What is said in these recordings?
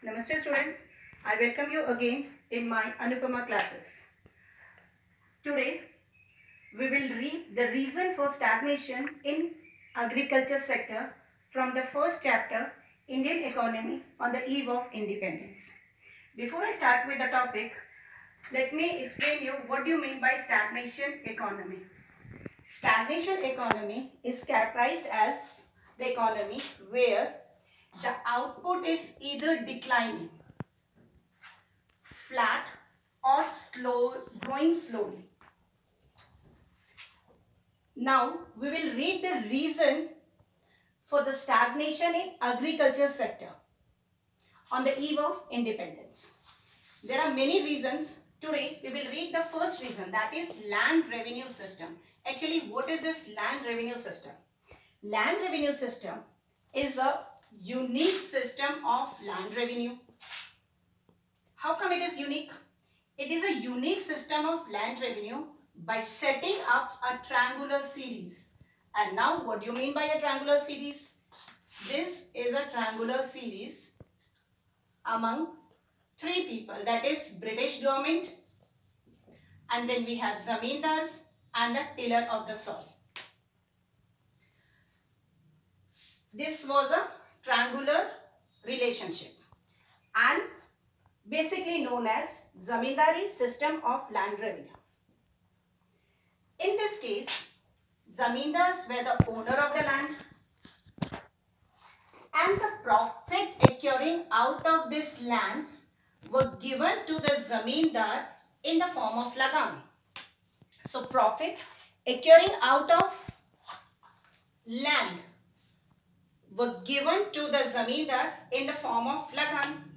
Namaste students, I welcome you again in my Anupama classes. Today we will read the reason for stagnation in agriculture sector from the first chapter Indian economy on the eve of independence. Before I start with the topic, let me explain you what do you mean by stagnation economy. Stagnation economy is characterized as the economy where the output is either declining, flat or growing slowly. Now we will read the reason for the stagnation in agriculture sector on the eve of independence. There are many reasons. Today we will read the first reason, that is land revenue system. Actually, what is this land revenue system? Land revenue system is a unique system of land revenue. How come it is unique? It is a unique system of land revenue by setting up a triangular series. And now what do you mean by a triangular series? This is a triangular series among three people, that is British government, and then we have zamindars and the tiller of the soil. This was a triangular relationship and basically known as zamindari system of land revenue. In this case, zamindars were the owner of the land and the profit accruing out of these lands were given to the zamindar in the form of lagan. So profit accruing out of land were given to the zamindar in the form of lagan.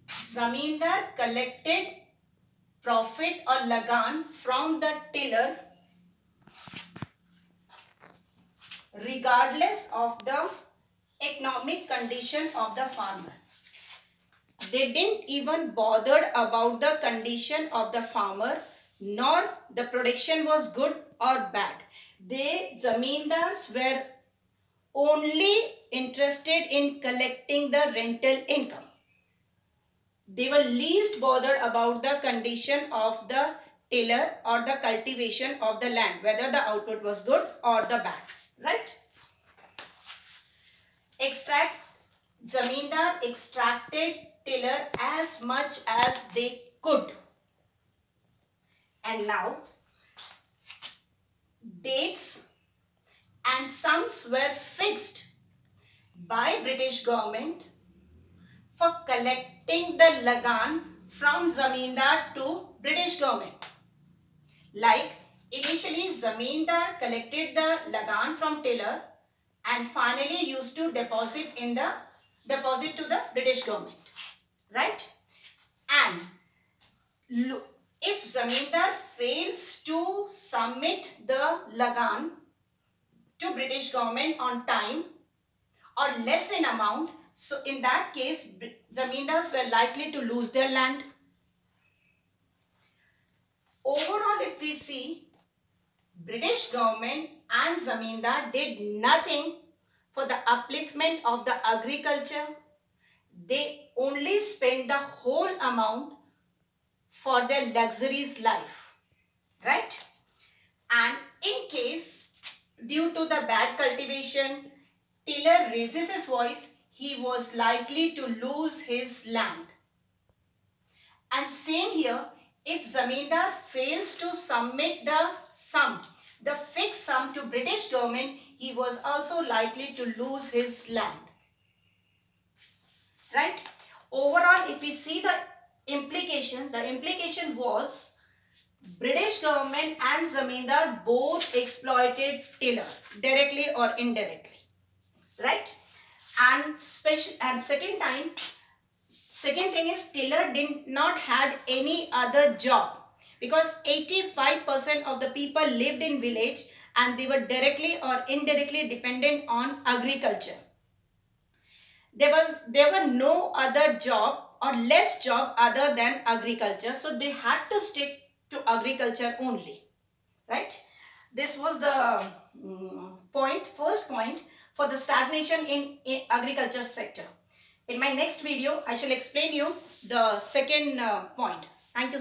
Zamindar collected profit or lagan from the tiller regardless of the economic condition of the farmer. They didn't even bothered about the condition of the farmer, nor the production was good or bad. They zamindars were only interested in collecting the rental income. They were least bothered about the condition of the tiller or the cultivation of the land, whether the output was good or the bad, right? Zamindar extracted tiller as much as they could. And now dates and sums were fixed by British government for collecting the lagan from zamindar to British government. Like initially zamindar collected the lagan from tiller and finally used to deposit to the British government, right? And if zamindar fails to submit the lagan to British government on time or less in amount, so in that case zamindars were likely to lose their land. Overall, if we see, British government and zamindar did nothing for the upliftment of the agriculture. They only spent the whole amount for their luxurious life, right? And in case due to the bad cultivation, tiller raises his voice, he was likely to lose his land. And same here, if zamindar fails to submit the fixed sum to British government, he was also likely to lose his land, right? Overall, if we see the implication was British government and zamindar both exploited tiller directly or indirectly, right? And second thing is tiller did not had any other job because 85% of the people lived in village and they were directly or indirectly dependent on agriculture. There were no other job or less job other than agriculture, so they had to stick to agriculture only, right? This was the first point for the stagnation in agriculture sector. In my next video, I shall explain you the second point.